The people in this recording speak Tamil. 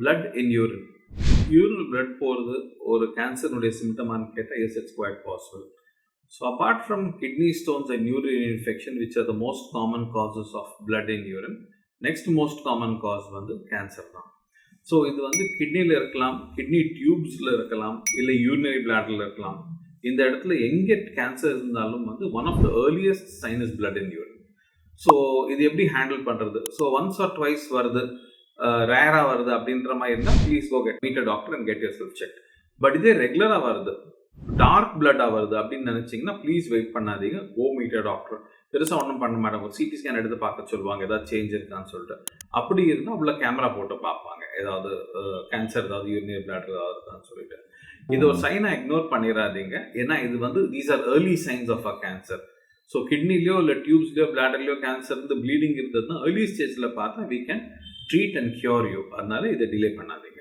blood in urine. Urinal blood போகிறது ஒரு கேன்சருடைய சிம்டமானு கேட்டால் yes, it's quite possible. So apart from kidney stones and urinary infection, which are the most common causes of blood in urine, next most common cause வந்து கேன்சர் தான். ஸோ இது வந்து கிட்னியில் இருக்கலாம், கிட்னி டியூப்ஸில் இருக்கலாம், இல்லை யூரினரி பிளாடரில் இருக்கலாம். இந்த இடத்துல எங்கே கேன்சர் இருந்தாலும் வந்து one of the earliest sign is blood in urine. So இது எப்படி ஹேண்டில் பண்ணுறது? ஸோ ஒன்ஸ் ஆர் ட்வைஸ் வருது, ரேராக வருது அப்படின்ற மாதிரி இருந்தால் please go get meet a doctor and get yourself check. But இதே ரெகுலராக வருது, டார்க் பிளட்டாக வருது அப்படின்னு நினச்சிங்கன்னா ப்ளீஸ் வெயிட் பண்ணாதீங்க, கோ மீட் அ டாக்டர். பெருசாக ஒன்றும் பண்ண மாட்டாங்க, ஒரு சிடி ஸ்கேன் எடுத்து பார்க்க சொல்லுவாங்க ஏதாவது சேஞ்ச் இருக்கான்னு சொல்லிட்டு. அப்படி இருந்தால் உள்ள கேமரா போட்டு பார்ப்பாங்க ஏதாவது கேன்சர் ஏதாவது யூரினரி பிளாடர் ஏதாவது இருக்கான்னு சொல்லிட்டு. இது ஒரு சைனை இக்னோர் பண்ணிடாதீங்க, ஏன்னா இது வந்து these are early signs of a cancer. So கிட்னிலையோ இல்லை டியூப்ஸ்லையோ பிளாடர்லையோ கேன்சர் இருந்து ப்ளீடிங் இருந்ததுன்னா ஏர்லி ஸ்டேஜில் பார்த்தா we can treat and cure you. அதனால இதை டிலே பண்ணாதீங்க.